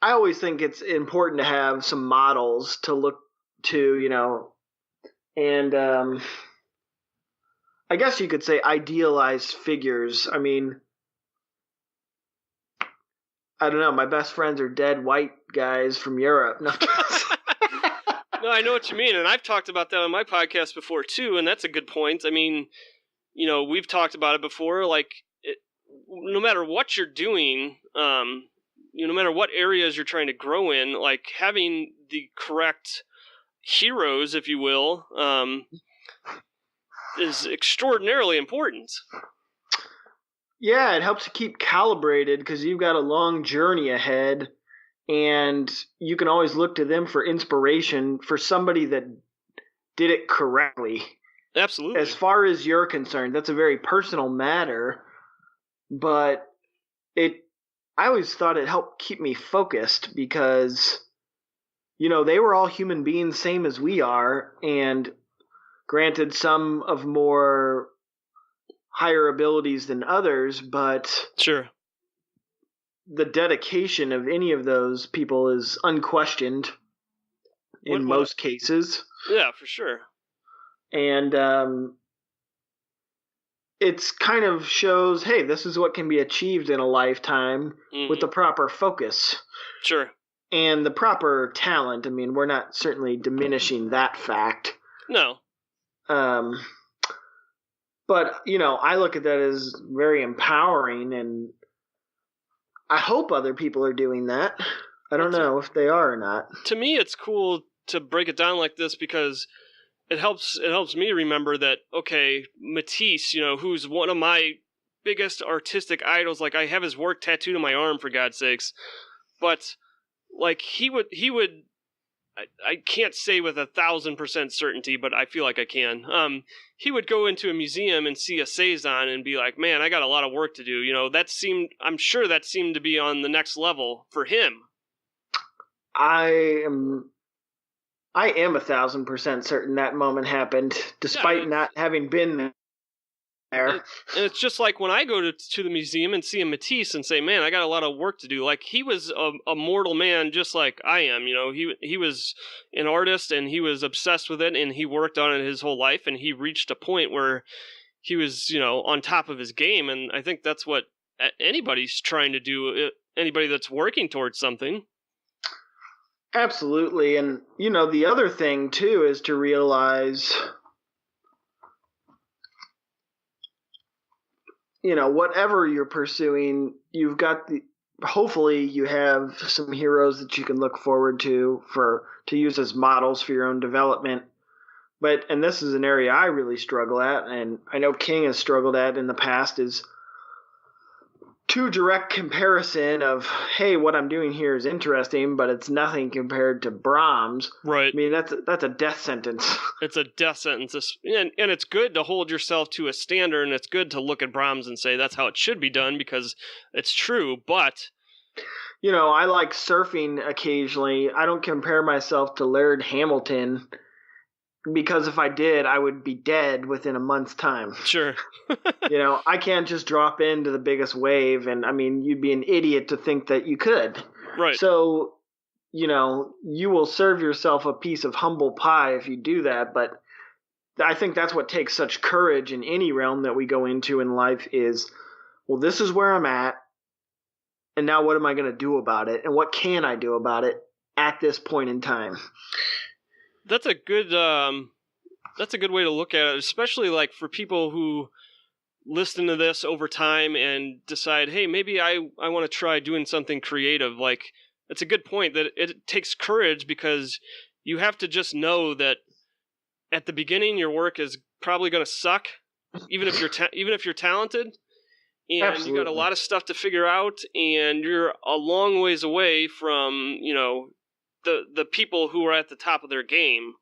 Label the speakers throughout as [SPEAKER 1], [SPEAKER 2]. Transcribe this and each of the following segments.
[SPEAKER 1] I always think it's important to have some models to look to, and I guess you could say idealized figures. I mean, I don't know. My best friends are dead white guys from Europe. No,
[SPEAKER 2] No, I know what you mean, and I've talked about that on my podcast before too, and that's a good point. I mean, we've talked about it before. Like, no matter what you're doing, no matter what areas you're trying to grow in, like having the correct heroes, if you will, is extraordinarily important.
[SPEAKER 1] Yeah, it helps to keep calibrated because you've got a long journey ahead, and you can always look to them for inspiration for somebody that did it correctly.
[SPEAKER 2] Absolutely.
[SPEAKER 1] As far as you're concerned, that's a very personal matter, but I always thought it helped keep me focused because, they were all human beings, same as we are, and granted, some of more higher abilities than others, but
[SPEAKER 2] sure,
[SPEAKER 1] the dedication of any of those people is unquestioned in most cases.
[SPEAKER 2] Yeah, for sure.
[SPEAKER 1] And it's kind of shows, hey, this is what can be achieved in a lifetime with the proper focus.
[SPEAKER 2] Sure.
[SPEAKER 1] And the proper talent. I mean, we're not certainly diminishing that fact.
[SPEAKER 2] No.
[SPEAKER 1] But, I look at that as very empowering, and I hope other people are doing that. I don't know if they are or not.
[SPEAKER 2] To me, it's cool to break it down like this because it helps me remember that, okay, Matisse, who's one of my biggest artistic idols, like I have his work tattooed on my arm, for God's sakes. But like he would I can't say with 1,000% certainty, but I feel like I can. He would go into a museum and see a Cezanne and be like, man, I got a lot of work to do. I'm sure that seemed to be on the next level for him.
[SPEAKER 1] I am 1,000% certain that moment happened, despite not having been there.
[SPEAKER 2] And it's just like when I go to the museum and see a Matisse and say, man, I got a lot of work to do. Like, he was a mortal man just like I am. He was an artist and he was obsessed with it and he worked on it his whole life, and he reached a point where he was, on top of his game. And I think that's what anybody's trying to do, anybody that's working towards something.
[SPEAKER 1] Absolutely. And, the other thing, too, is to realize, whatever you're pursuing, you've got hopefully you have some heroes that you can look forward to use as models for your own development. And this is an area I really struggle at, and I know King has struggled at in the past, is too direct comparison of, hey, what I'm doing here is interesting, but it's nothing compared to Brahms.
[SPEAKER 2] Right.
[SPEAKER 1] I mean, that's a death sentence.
[SPEAKER 2] It's a death sentence. And it's good to hold yourself to a standard, and it's good to look at Brahms and say that's how it should be done because it's true, but...
[SPEAKER 1] I like surfing occasionally. I don't compare myself to Laird Hamilton, because if I did, I would be dead within a month's time.
[SPEAKER 2] Sure.
[SPEAKER 1] I can't just drop into the biggest wave, and I mean, you'd be an idiot to think that you could.
[SPEAKER 2] Right.
[SPEAKER 1] So, you will serve yourself a piece of humble pie if you do that, but I think that's what takes such courage in any realm that we go into in life is, well, this is where I'm at, and now what am I going to do about it, and what can I do about it at this point in time?
[SPEAKER 2] That's a good way to look at it, especially like for people who listen to this over time and decide, hey, maybe I want to try doing something creative. Like, it's a good point that it takes courage because you have to just know that at the beginning your work is probably going to suck, even if you're talented, and
[SPEAKER 1] Absolutely.
[SPEAKER 2] you got a lot of stuff to figure out, and you're a long ways away from the people who are at the top of their game.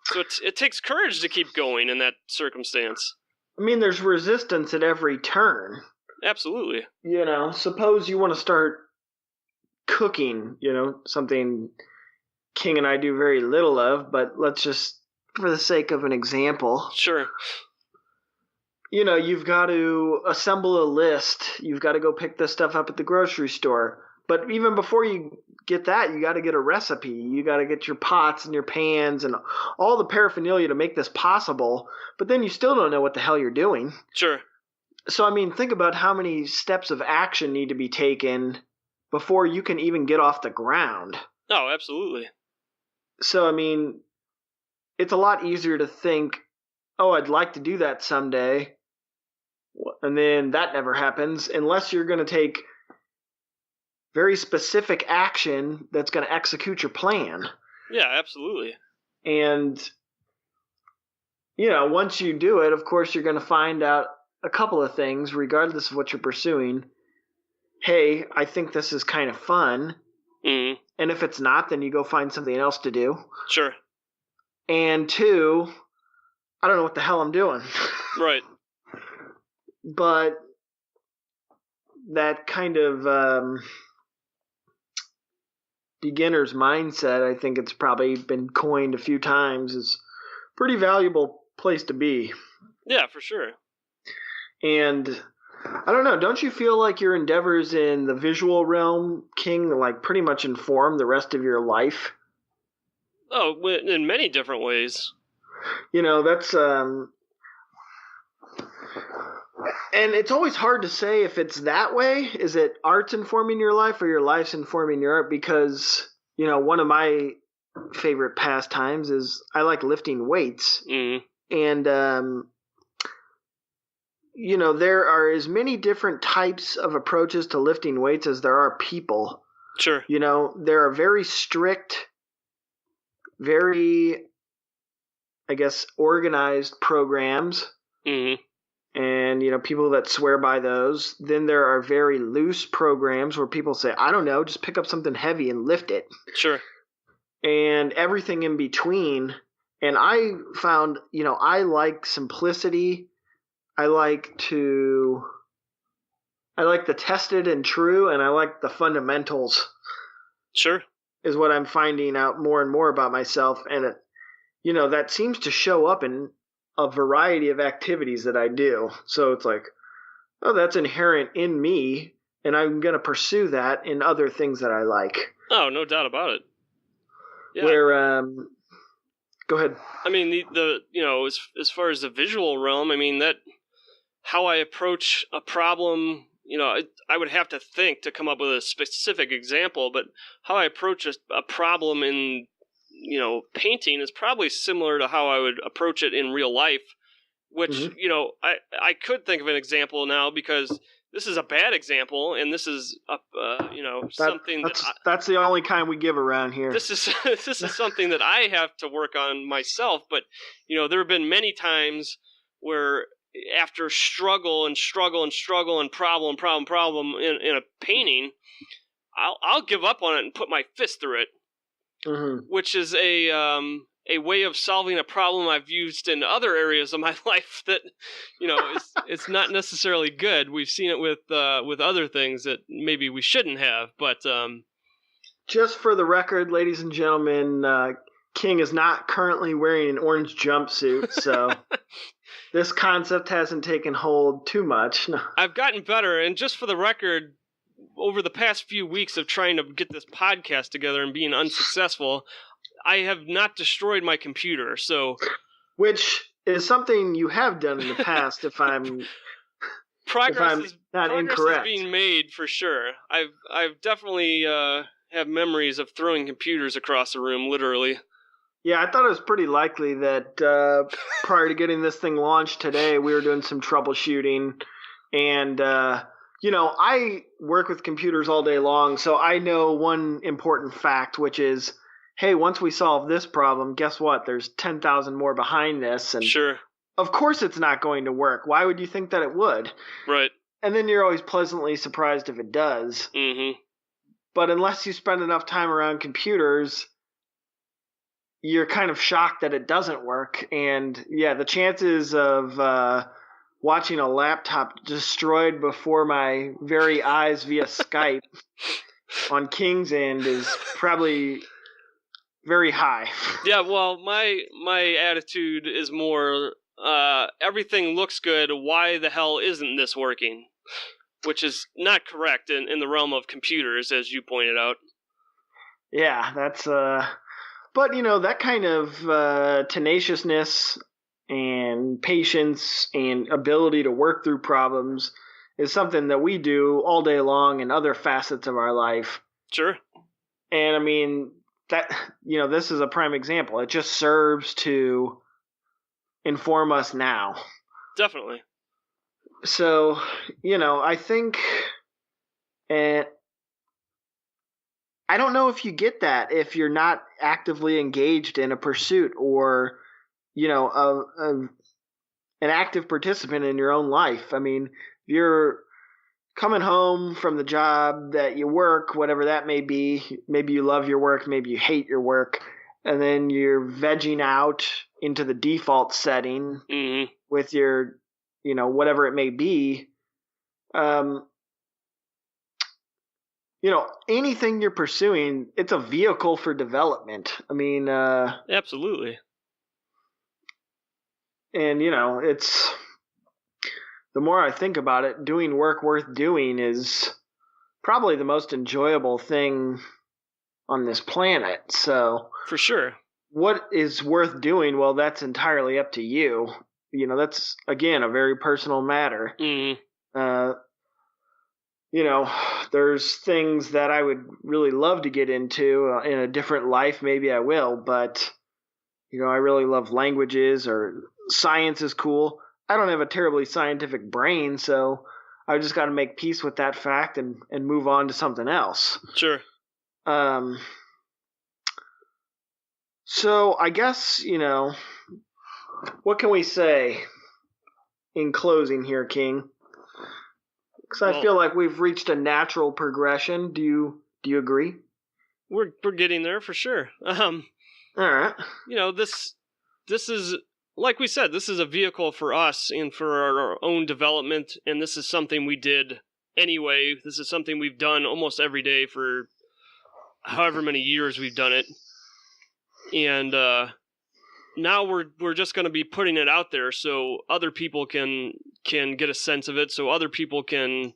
[SPEAKER 2] So it takes courage to keep going in that circumstance.
[SPEAKER 1] I mean, there's resistance at every turn.
[SPEAKER 2] Absolutely.
[SPEAKER 1] Suppose you want to start cooking, something King and I do very little of, but let's just, for the sake of an example.
[SPEAKER 2] Sure.
[SPEAKER 1] You've got to assemble a list. You've got to go pick this stuff up at the grocery store. But even before you get that, you got to get a recipe. You got to get your pots and your pans and all the paraphernalia to make this possible. But then you still don't know what the hell you're doing.
[SPEAKER 2] Sure.
[SPEAKER 1] So, I mean, think about how many steps of action need to be taken before you can even get off the ground.
[SPEAKER 2] Oh, absolutely.
[SPEAKER 1] So, I mean, it's a lot easier to think, oh, I'd like to do that someday. And then that never happens unless you're going to take very specific action that's going to execute your plan.
[SPEAKER 2] Yeah, absolutely.
[SPEAKER 1] And, once you do it, of course, you're going to find out a couple of things, regardless of what you're pursuing. Hey, I think this is kind of fun.
[SPEAKER 2] Mm-hmm.
[SPEAKER 1] And if it's not, then you go find something else to do.
[SPEAKER 2] Sure.
[SPEAKER 1] And 2, I don't know what the hell I'm doing.
[SPEAKER 2] Right.
[SPEAKER 1] But that kind of beginner's mindset, I think it's probably been coined a few times, is a pretty valuable place to be.
[SPEAKER 2] Yeah, for sure.
[SPEAKER 1] And I don't know, don't you feel like your endeavors in the visual realm, King, like pretty much inform the rest of your life?
[SPEAKER 2] Oh, in many different ways.
[SPEAKER 1] That's and it's always hard to say if it's that way. Is it art's informing your life or your life's informing your art? Because, one of my favorite pastimes is I like lifting weights.
[SPEAKER 2] Mm.
[SPEAKER 1] And, there are as many different types of approaches to lifting weights as there are people.
[SPEAKER 2] Sure.
[SPEAKER 1] There are very strict, very, I guess, organized programs.
[SPEAKER 2] Mm-hmm.
[SPEAKER 1] And, people that swear by those. Then there are very loose programs where people say, I don't know, just pick up something heavy and lift it.
[SPEAKER 2] Sure.
[SPEAKER 1] And everything in between. And I found, I like simplicity. I like the tested and true, and I like the fundamentals.
[SPEAKER 2] Sure.
[SPEAKER 1] Is what I'm finding out more and more about myself. And, that seems to show up in a variety of activities that I do. So it's like, oh, that's inherent in me, and I'm going to pursue that in other things that I like.
[SPEAKER 2] Oh, no doubt about it. Yeah.
[SPEAKER 1] Where, go ahead.
[SPEAKER 2] I mean, as far as the visual realm, I mean, that how I approach a problem, I would have to think to come up with a specific example, but how I approach a problem in painting is probably similar to how I would approach it in real life, which,
[SPEAKER 1] Mm-hmm.
[SPEAKER 2] I could think of an example now because this is a bad example, and this is, something
[SPEAKER 1] that's the only kind we give around here.
[SPEAKER 2] This is something that I have to work on myself, but, there have been many times where after struggle and problem in a painting, I'll give up on it and put my fist through it.
[SPEAKER 1] Mm-hmm.
[SPEAKER 2] Which is a way of solving a problem I've used in other areas of my life that, it's not necessarily good. We've seen it with other things that maybe we shouldn't have, but
[SPEAKER 1] just for the record, ladies and gentlemen, King is not currently wearing an orange jumpsuit, so this concept hasn't taken hold too much. No.
[SPEAKER 2] I've gotten better, and just for the record, over the past few weeks of trying to get this podcast together and being unsuccessful, I have not destroyed my computer. So,
[SPEAKER 1] which is something you have done in the past, if I'm
[SPEAKER 2] progress is being made for sure. I've definitely have memories of throwing computers across the room, literally.
[SPEAKER 1] Yeah, I thought it was pretty likely that prior to getting this thing launched today, we were doing some troubleshooting, and I work with computers all day long, so I know one important fact, which is, hey, once we solve this problem, guess what? There's 10,000 more behind this. And
[SPEAKER 2] sure.
[SPEAKER 1] Of course it's not going to work. Why would you think that it would?
[SPEAKER 2] Right.
[SPEAKER 1] And then you're always pleasantly surprised if it does.
[SPEAKER 2] Mm-hmm.
[SPEAKER 1] But unless you spend enough time around computers, you're kind of shocked that it doesn't work. And yeah, the chances of watching a laptop destroyed before my very eyes via Skype on King's end is probably very high.
[SPEAKER 2] Yeah, well, my attitude is more everything looks good. Why the hell isn't this working? which is not correct in the realm of computers, as you pointed out.
[SPEAKER 1] Yeah, that's but that kind of tenaciousness and patience and ability to work through problems is something that we do all day long in other facets of our life.
[SPEAKER 2] Sure.
[SPEAKER 1] And I mean that this is a prime example. It just serves to inform us now.
[SPEAKER 2] Definitely.
[SPEAKER 1] So, I think and I don't know if you get that if you're not actively engaged in a pursuit or an active participant in your own life. I mean, you're coming home from the job that you work, whatever that may be. Maybe you love your work, maybe you hate your work, and then you're vegging out into the default setting with your, whatever it may be. Anything you're pursuing, it's a vehicle for development. I mean,
[SPEAKER 2] absolutely.
[SPEAKER 1] And, it's the more I think about it, doing work worth doing is probably the most enjoyable thing on this planet. So,
[SPEAKER 2] for sure. What
[SPEAKER 1] is worth doing? Well, that's entirely up to you. That's, again, a very personal matter. There's things that I would really love to get into in a different life. Maybe I will, but, I really love languages, or science is cool. I don't have a terribly scientific brain, so I just got to make peace with that fact and move on to something else.
[SPEAKER 2] Sure.
[SPEAKER 1] So I guess, what can we say in closing here, King? Because I feel like we've reached a natural progression. Do you agree?
[SPEAKER 2] We're getting there for sure.
[SPEAKER 1] All right.
[SPEAKER 2] This is, like we said, this is a vehicle for us and for our own development, and this is something we did anyway. This is something we've done almost every day for however many years we've done it. And now we're just going to be putting it out there so other people can get a sense of it, so other people can,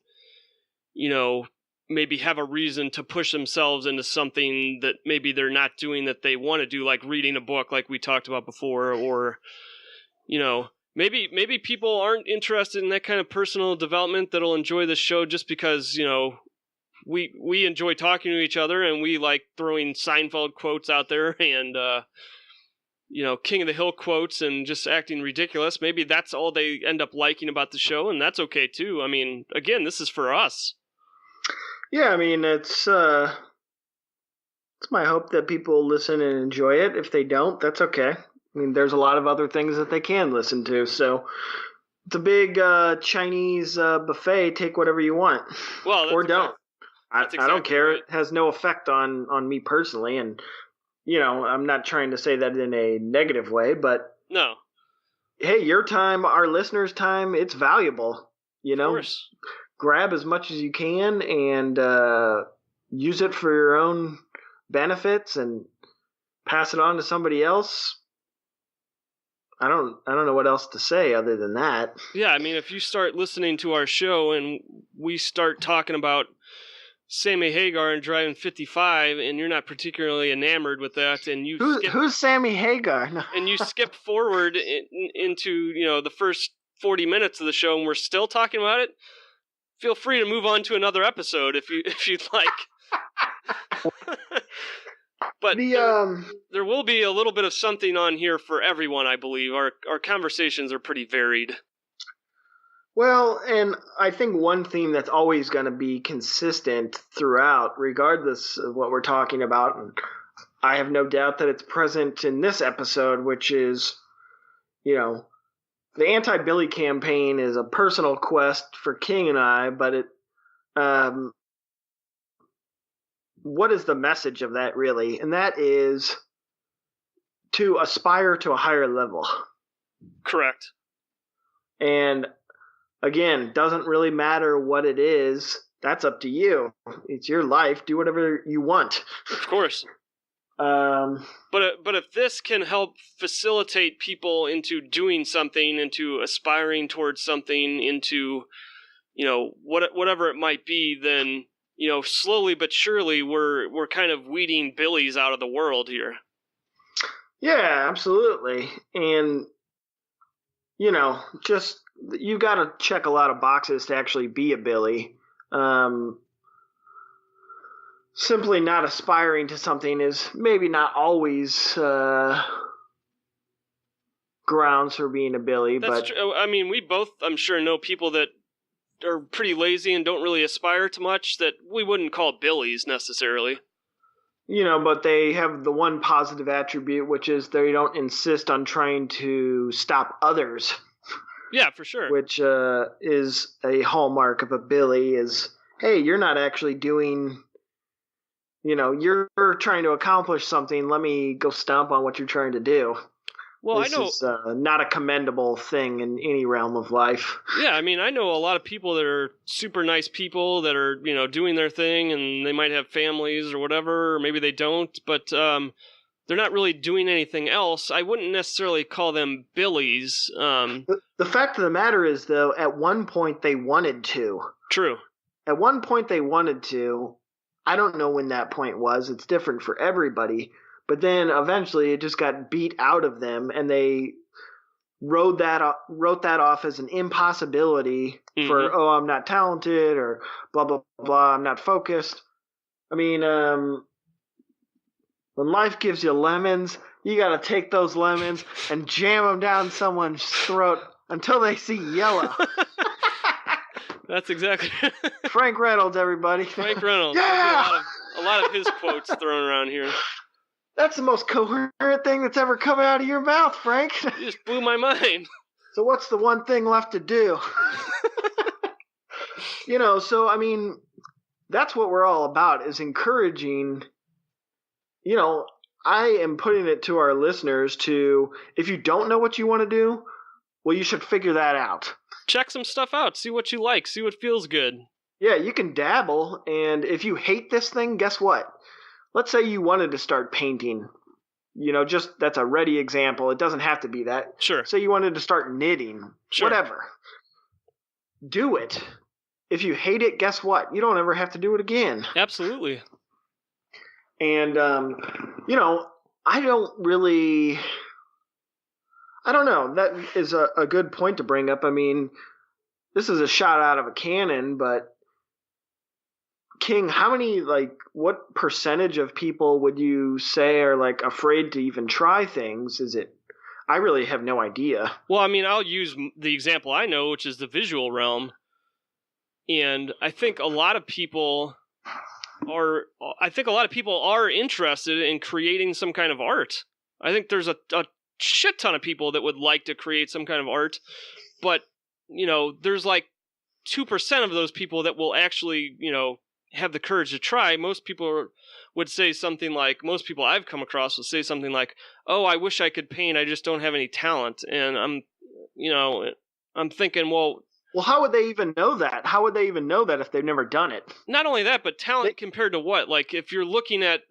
[SPEAKER 2] maybe have a reason to push themselves into something that maybe they're not doing that they want to do, like reading a book like we talked about before, or, maybe people aren't interested in that kind of personal development that'll enjoy the show just because, we enjoy talking to each other and we like throwing Seinfeld quotes out there and, King of the Hill quotes and just acting ridiculous. Maybe that's all they end up liking about the show, and that's okay too. I mean, again, this is for us.
[SPEAKER 1] Yeah, I mean, it's my hope that people listen and enjoy it. If they don't, that's okay. I mean, there's a lot of other things that they can listen to. So it's a big Chinese buffet. Take whatever you want.
[SPEAKER 2] Well,
[SPEAKER 1] or don't. I don't care.
[SPEAKER 2] Right.
[SPEAKER 1] It has no effect on me personally, and I'm not trying to say that in a negative way, but
[SPEAKER 2] no.
[SPEAKER 1] Hey, your time, our listeners' time, it's valuable.
[SPEAKER 2] Of course.
[SPEAKER 1] Grab as much as you can and use it for your own benefits and pass it on to somebody else. I don't know what else to say other than that.
[SPEAKER 2] Yeah, I mean, if you start listening to our show and we start talking about Sammy Hagar and driving 55, and you're not particularly enamored with that, and you
[SPEAKER 1] who's Sammy Hagar? No.
[SPEAKER 2] And you skip forward into the first 40 minutes of the show, and we're still talking about it. Feel free to move on to another episode if you'd like. But there will be a little bit of something on here for everyone, I believe. Our conversations are pretty varied.
[SPEAKER 1] Well, and I think one theme that's always going to be consistent throughout, regardless of what we're talking about, and I have no doubt that it's present in this episode, which is, the anti-Billy campaign is a personal quest for King and I, but what is the message of that really? And that is to aspire to a higher level.
[SPEAKER 2] Correct.
[SPEAKER 1] And again, doesn't really matter what it is. That's up to you. It's your life. Do whatever you want.
[SPEAKER 2] Of course. But if this can help facilitate people into doing something, into aspiring towards something, into whatever it might be, then slowly but surely we're kind of weeding Billies out of the world here.
[SPEAKER 1] Yeah, absolutely. And just you got to check a lot of boxes to actually be a Billy. Simply not aspiring to something is maybe not always grounds for being a Billy.
[SPEAKER 2] That's true. I mean, we both, I'm sure, know people that are pretty lazy and don't really aspire to much that we wouldn't call Billies necessarily.
[SPEAKER 1] But they have the one positive attribute, which is they don't insist on trying to stop others.
[SPEAKER 2] Yeah, for sure.
[SPEAKER 1] Which is a hallmark of a Billy is, hey, you're not actually doing, you're trying to accomplish something. Let me go stomp on what you're trying to do.
[SPEAKER 2] Well,
[SPEAKER 1] this is not a commendable thing in any realm of life.
[SPEAKER 2] Yeah, I mean, I know a lot of people that are super nice people that are, doing their thing, and they might have families or whatever, or maybe they don't, but they're not really doing anything else. I wouldn't necessarily call them Billies.
[SPEAKER 1] The fact of the matter is, though, at one point they wanted to.
[SPEAKER 2] True.
[SPEAKER 1] At one point they wanted to. I don't know when that point was. It's different for everybody. But then eventually it just got beat out of them, and they wrote that off as an impossibility for, I'm not talented, or blah, blah, blah, I'm not focused. I mean, when life gives you lemons, you got to take those lemons and jam them down someone's throat until they see yellow.
[SPEAKER 2] That's exactly
[SPEAKER 1] Frank Reynolds, everybody.
[SPEAKER 2] Frank Reynolds.
[SPEAKER 1] Yeah!
[SPEAKER 2] A lot of his quotes thrown around here.
[SPEAKER 1] That's the most coherent thing that's ever come out of your mouth, Frank.
[SPEAKER 2] You just blew my mind.
[SPEAKER 1] So what's the one thing left to do? So, I mean, that's what we're all about, is encouraging. I am putting it to our listeners to, if you don't know what you want to do, well, you should figure that out.
[SPEAKER 2] Check some stuff out. See what you like. See what feels good.
[SPEAKER 1] Yeah, you can dabble, and if you hate this thing, guess what? Let's say you wanted to start painting. Just that's a ready example. It doesn't have to be that.
[SPEAKER 2] Sure.
[SPEAKER 1] Say you wanted to start knitting. Sure. Whatever. Do it. If you hate it, guess what? You don't ever have to do it again.
[SPEAKER 2] Absolutely.
[SPEAKER 1] And, I don't know. That is a good point to bring up. I mean, this is a shot out of a cannon, but King, what percentage of people would you say are afraid to even try things? I really have no idea.
[SPEAKER 2] Well, I mean, I'll use the example I know, which is the visual realm. And I think a lot of people are interested in creating some kind of art. I think there's a shit ton of people that would like to create some kind of art, but there's 2% of those people that will actually, have the courage to try. Most people would say something like, most people I've come across will say something like, oh, I wish I could paint, I just don't have any talent. And I'm thinking, well,
[SPEAKER 1] how would they even know that? How would they even know that if they've never done it?
[SPEAKER 2] Not only that, but talent compared to what? If you're looking at,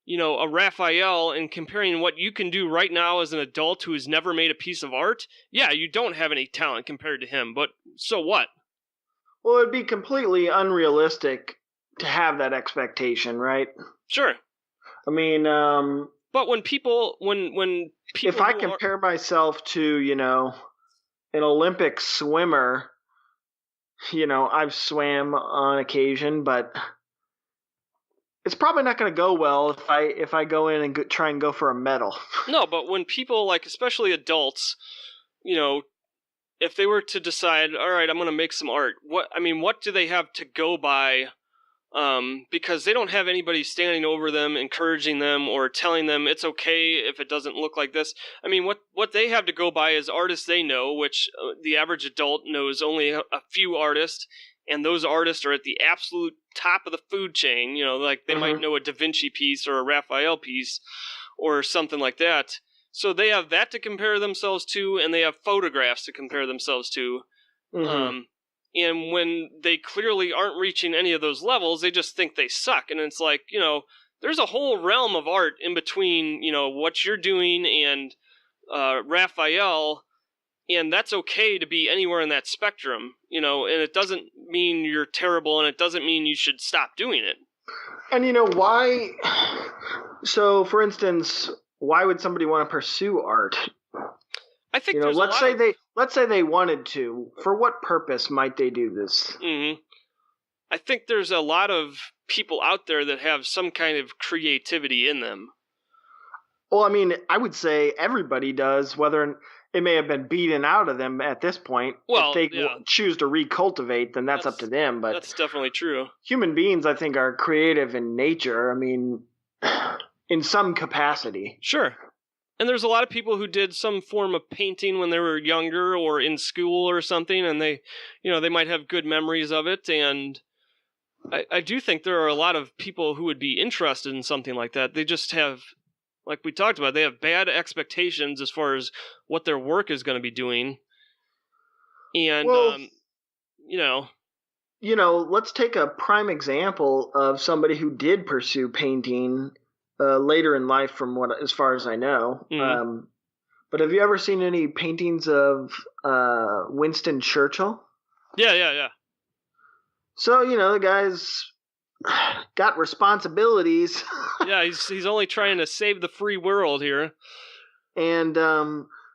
[SPEAKER 2] a Raphael and comparing what you can do right now as an adult who has never made a piece of art, yeah, you don't have any talent compared to him, but so what?
[SPEAKER 1] Well, it'd be completely unrealistic to have that expectation, right?
[SPEAKER 2] Sure.
[SPEAKER 1] I mean,
[SPEAKER 2] but when people
[SPEAKER 1] if I compare myself to, an Olympic swimmer, I've swam on occasion, but it's probably not going to go well if I go in and try and go for a medal.
[SPEAKER 2] No, but when people, especially adults, if they were to decide, all right, I'm going to make some art, what do they have to go by? Because they don't have anybody standing over them, encouraging them, or telling them it's okay if it doesn't look like this. I mean, what they have to go by is artists they know, which the average adult knows only a few artists, and those artists are at the absolute top of the food chain. They might know a Da Vinci piece or a Raphael piece or something like that. So they have that to compare themselves to, and they have photographs to compare themselves to. Mm-hmm. And when they clearly aren't reaching any of those levels, they just think they suck. And it's there's a whole realm of art in between, what you're doing and Raphael. And that's okay to be anywhere in that spectrum, and it doesn't mean you're terrible, and it doesn't mean you should stop doing it.
[SPEAKER 1] And why? So, for instance, why would somebody want to pursue art?
[SPEAKER 2] I think
[SPEAKER 1] let's say they wanted to. For what purpose might they do this?
[SPEAKER 2] Mm-hmm. I think there's a lot of people out there that have some kind of creativity in them.
[SPEAKER 1] Well, I mean, I would say everybody does, whether it may have been beaten out of them at this point.
[SPEAKER 2] Well,
[SPEAKER 1] if they choose to recultivate, then that's up to them. But
[SPEAKER 2] that's definitely true.
[SPEAKER 1] Human beings, I think, are creative in nature. I mean, in some capacity.
[SPEAKER 2] Sure. And there's a lot of people who did some form of painting when they were younger or in school or something, and they might have good memories of it. And I do think there are a lot of people who would be interested in something like that. They just have, like we talked about, they have bad expectations as far as what their work is going to be doing. And,
[SPEAKER 1] let's take a prime example of somebody who did pursue painting later in life, as far as I know.
[SPEAKER 2] Mm-hmm.
[SPEAKER 1] But have you ever seen any paintings of Winston Churchill?
[SPEAKER 2] Yeah.
[SPEAKER 1] So, the guy's got responsibilities.
[SPEAKER 2] Yeah, he's only trying to save the free world here.
[SPEAKER 1] And,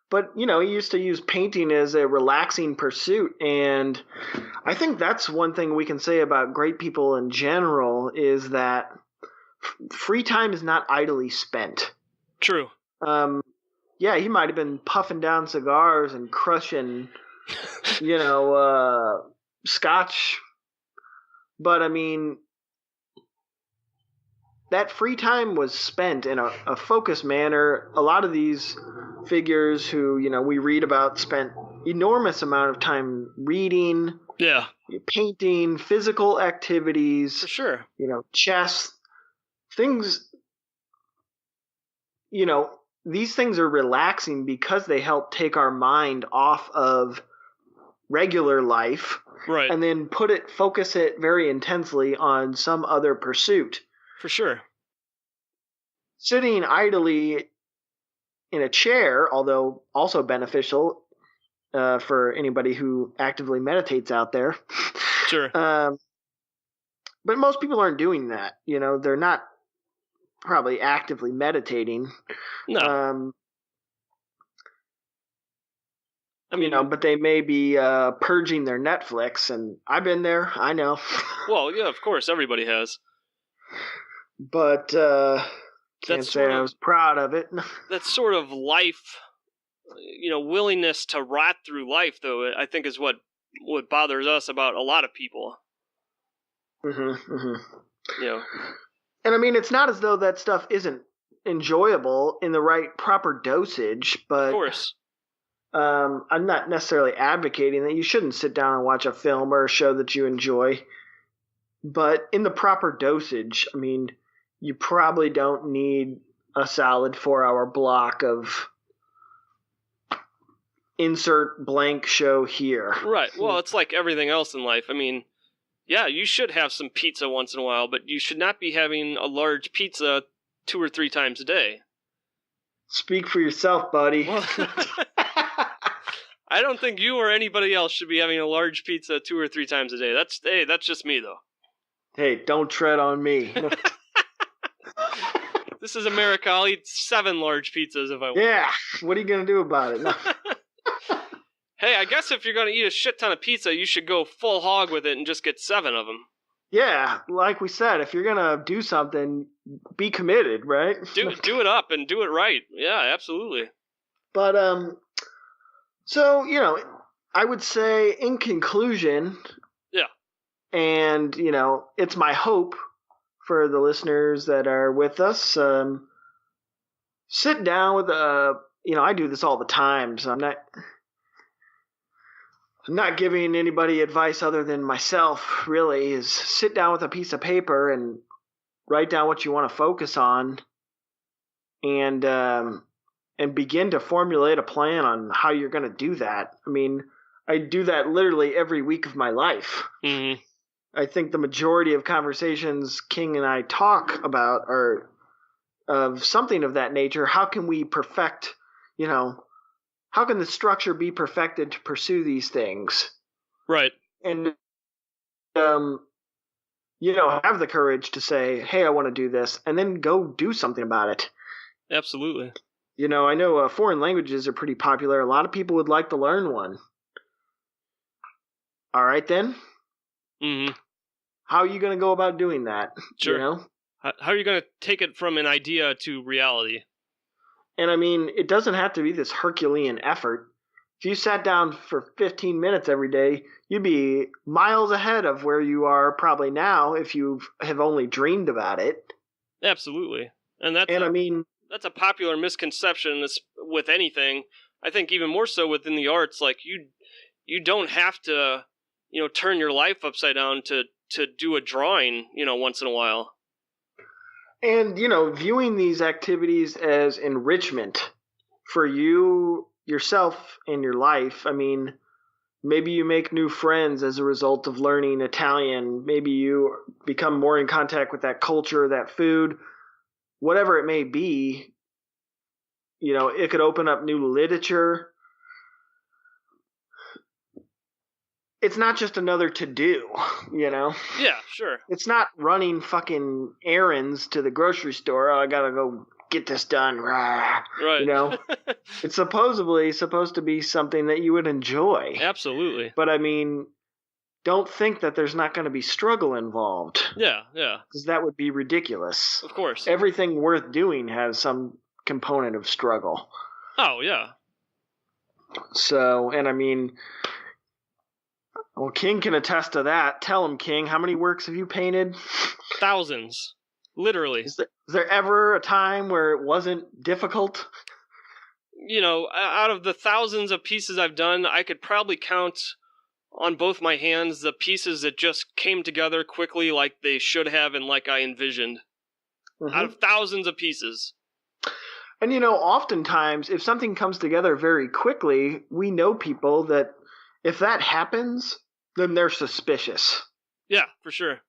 [SPEAKER 1] but, he used to use painting as a relaxing pursuit. And I think that's one thing we can say about great people in general is that free time is not idly spent.
[SPEAKER 2] True.
[SPEAKER 1] Yeah, he might have been puffing down cigars and crushing, scotch. But, I mean, that free time was spent in a focused manner. A lot of these figures who, we read about spent enormous amount of time reading, painting, physical activities.
[SPEAKER 2] For sure.
[SPEAKER 1] Chess, things, these things are relaxing because they help take our mind off of regular life.
[SPEAKER 2] Right.
[SPEAKER 1] And then focus it very intensely on some other pursuit.
[SPEAKER 2] For sure.
[SPEAKER 1] Sitting idly in a chair, although also beneficial for anybody who actively meditates out there.
[SPEAKER 2] Sure.
[SPEAKER 1] But most people aren't doing that. They're not probably actively meditating.
[SPEAKER 2] No.
[SPEAKER 1] But they may be purging their Netflix, and I've been there. I know.
[SPEAKER 2] Well, yeah, of course, everybody has.
[SPEAKER 1] But can't say I was proud of it.
[SPEAKER 2] That sort of life, willingness to rot through life, though, I think is what bothers us about a lot of people.
[SPEAKER 1] Mm-hmm, mm-hmm. And I mean, it's not as though that stuff isn't enjoyable in the right proper dosage, but
[SPEAKER 2] of course.
[SPEAKER 1] I'm not necessarily advocating that you shouldn't sit down and watch a film or a show that you enjoy. But in the proper dosage, I mean, you probably don't need a solid 4-hour block of insert blank show here.
[SPEAKER 2] Right. Well, it's like everything else in life. I mean, yeah, you should have some pizza once in a while, but you should not be having a large pizza 2 or 3 times a day.
[SPEAKER 1] Speak for yourself, buddy.
[SPEAKER 2] Well, I don't think you or anybody else should be having a large pizza 2 or 3 times a day. That's just me, though.
[SPEAKER 1] Hey, don't tread on me.
[SPEAKER 2] This is America. I'll eat 7 large pizzas if I want.
[SPEAKER 1] Yeah, what are you going to do about it? No.
[SPEAKER 2] Hey, I guess if you're going to eat a shit ton of pizza, you should go full hog with it and just get 7 of them.
[SPEAKER 1] Yeah, like we said, if you're going to do something, be committed, right?
[SPEAKER 2] Do it up and do it right. Yeah, absolutely.
[SPEAKER 1] But, so, I would say in conclusion, and, it's my hope for the listeners that are with us, sit down with I do this all the time, so I'm not giving anybody advice other than myself, really, is sit down with a piece of paper and write down what you want to focus on and begin to formulate a plan on how you're going to do that. I mean, I do that literally every week of my life.
[SPEAKER 2] Mm-hmm.
[SPEAKER 1] I think the majority of conversations King and I talk about are of something of that nature. How can we perfect, how can the structure be perfected to pursue these things?
[SPEAKER 2] Right.
[SPEAKER 1] And have the courage to say, hey, I want to do this, and then go do something about it.
[SPEAKER 2] Absolutely.
[SPEAKER 1] I know foreign languages are pretty popular. A lot of people would like to learn one. All right, then.
[SPEAKER 2] Mm-hmm.
[SPEAKER 1] How are you going to go about doing that?
[SPEAKER 2] Sure. How are you going to take it from an idea to reality?
[SPEAKER 1] And I mean, it doesn't have to be this Herculean effort. If you sat down for 15 minutes every day, you'd be miles ahead of where you are probably now if you have only dreamed about it.
[SPEAKER 2] Absolutely. And that's a popular misconception with anything. I think even more so within the arts. Like you don't have to, turn your life upside down to do a drawing, once in a while.
[SPEAKER 1] And, viewing these activities as enrichment for you, yourself, and your life. I mean, maybe you make new friends as a result of learning Italian. Maybe you become more in contact with that culture, that food, whatever it may be. It could open up new literature. It's not just another to-do,
[SPEAKER 2] Yeah, sure.
[SPEAKER 1] It's not running fucking errands to the grocery store. Oh, I gotta go get this done. Right. It's supposed to be something that you would enjoy.
[SPEAKER 2] Absolutely.
[SPEAKER 1] But I mean, don't think that there's not going to be struggle involved.
[SPEAKER 2] Yeah.
[SPEAKER 1] Because that would be ridiculous.
[SPEAKER 2] Of course.
[SPEAKER 1] Everything worth doing has some component of struggle.
[SPEAKER 2] Oh, yeah.
[SPEAKER 1] So, and I mean... Well, King can attest to that. Tell him, King, how many works have you painted?
[SPEAKER 2] Thousands. Literally.
[SPEAKER 1] Is there ever a time where it wasn't difficult?
[SPEAKER 2] Out of the thousands of pieces I've done, I could probably count on both my hands the pieces that just came together quickly like they should have and like I envisioned. Mm-hmm. Out of thousands of pieces.
[SPEAKER 1] And oftentimes, if something comes together very quickly, we know people that if that happens, then they're suspicious.
[SPEAKER 2] Yeah, for sure.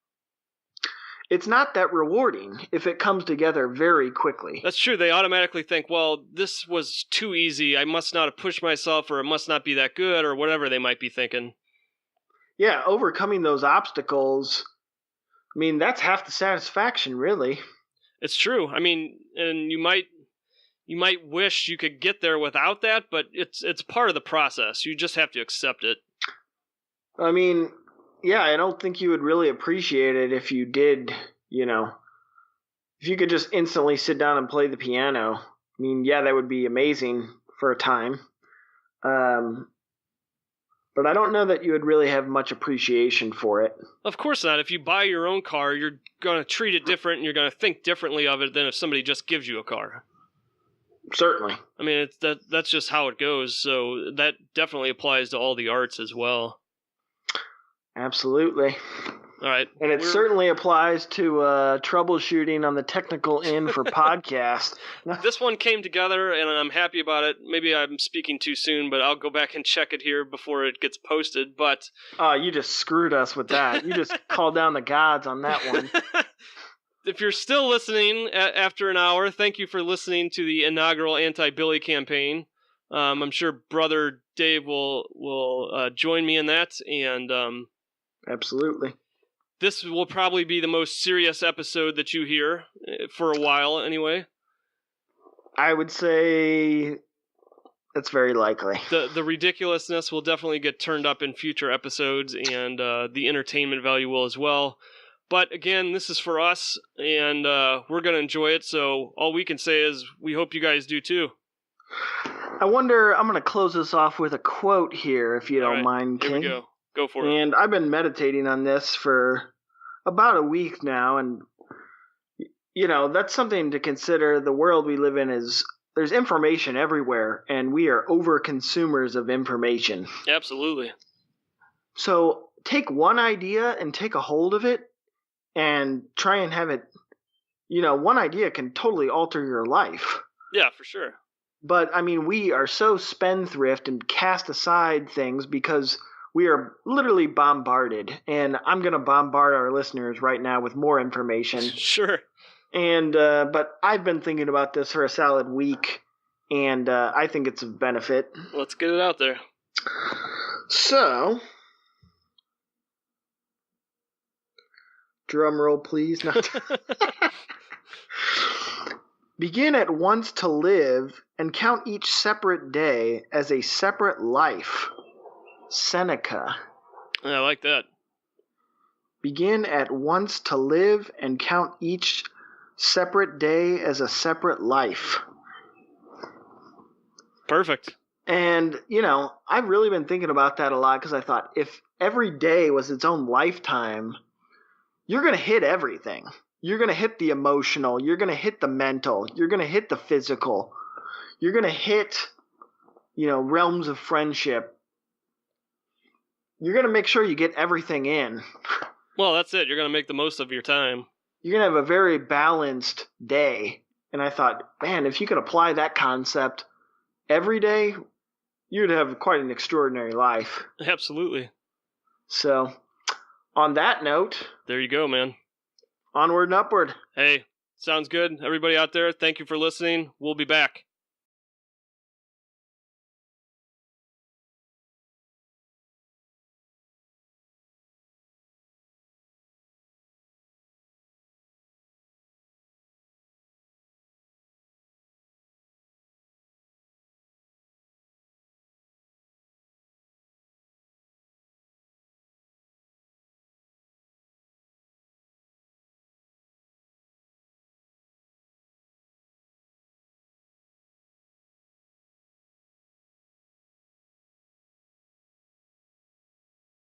[SPEAKER 1] It's not that rewarding if it comes together very quickly.
[SPEAKER 2] That's true. They automatically think, well, this was too easy. I must not have pushed myself, or it must not be that good, or whatever they might be thinking.
[SPEAKER 1] Yeah, overcoming those obstacles, I mean, that's half the satisfaction, really.
[SPEAKER 2] It's true. I mean, and you might wish you could get there without that, but it's part of the process. You just have to accept it.
[SPEAKER 1] I mean, yeah, I don't think you would really appreciate it if you did, if you could just instantly sit down and play the piano. I mean, yeah, that would be amazing for a time. But I don't know that you would really have much appreciation for it.
[SPEAKER 2] Of course not. If you buy your own car, you're going to treat it different and you're going to think differently of it than if somebody just gives you a car.
[SPEAKER 1] Certainly.
[SPEAKER 2] I mean, that's just how it goes. So that definitely applies to all the arts as well.
[SPEAKER 1] Absolutely.
[SPEAKER 2] All right.
[SPEAKER 1] And it certainly applies to troubleshooting on the technical end for podcast.
[SPEAKER 2] This one came together, and I'm happy about it. Maybe I'm speaking too soon, but I'll go back and check it here before it gets posted. But
[SPEAKER 1] you just screwed us with that. You just called down the gods on that one.
[SPEAKER 2] If you're still listening after an hour, thank you for listening to the inaugural Anti-Billy campaign. I'm sure Brother Dave will join me in that, and
[SPEAKER 1] absolutely.
[SPEAKER 2] This will probably be the most serious episode that you hear for a while, anyway.
[SPEAKER 1] I would say that's very likely.
[SPEAKER 2] The ridiculousness will definitely get turned up in future episodes, and the entertainment value will as well. But again, this is for us, and we're going to enjoy it, so all we can say is we hope you guys do too.
[SPEAKER 1] I wonder, I'm going to close this off with a quote here, if you don't mind, King.
[SPEAKER 2] Here we go. Go for it.
[SPEAKER 1] And I've been meditating on this for about a week now, and, that's something to consider. The world we live in there's information everywhere, and we are over-consumers of information.
[SPEAKER 2] Absolutely.
[SPEAKER 1] So take one idea and take a hold of it, and try and have it, one idea can totally alter your life.
[SPEAKER 2] Yeah, for sure.
[SPEAKER 1] But, I mean, we are so spendthrift and cast aside things because we are literally bombarded. And I'm going to bombard our listeners right now with more information.
[SPEAKER 2] Sure.
[SPEAKER 1] And, but I've been thinking about this for a solid week. and I think it's a benefit.
[SPEAKER 2] Let's get it out there.
[SPEAKER 1] So, drum roll, please. No. Begin at once to live and count each separate day as a separate life. Seneca.
[SPEAKER 2] I like that.
[SPEAKER 1] Begin at once to live and count each separate day as a separate life.
[SPEAKER 2] Perfect.
[SPEAKER 1] And, I've really been thinking about that a lot because I thought if every day was its own lifetime, you're going to hit everything. You're going to hit the emotional. You're going to hit the mental. You're going to hit the physical. You're going to hit, realms of friendship. You're going to make sure you get everything in.
[SPEAKER 2] Well, that's it. You're going to make the most of your time.
[SPEAKER 1] You're going to have a very balanced day. And I thought, man, if you could apply that concept every day, you'd have quite an extraordinary life.
[SPEAKER 2] Absolutely.
[SPEAKER 1] So, on that note,
[SPEAKER 2] there you go, man.
[SPEAKER 1] Onward and upward.
[SPEAKER 2] Hey, sounds good. Everybody out there, thank you for listening. We'll be back.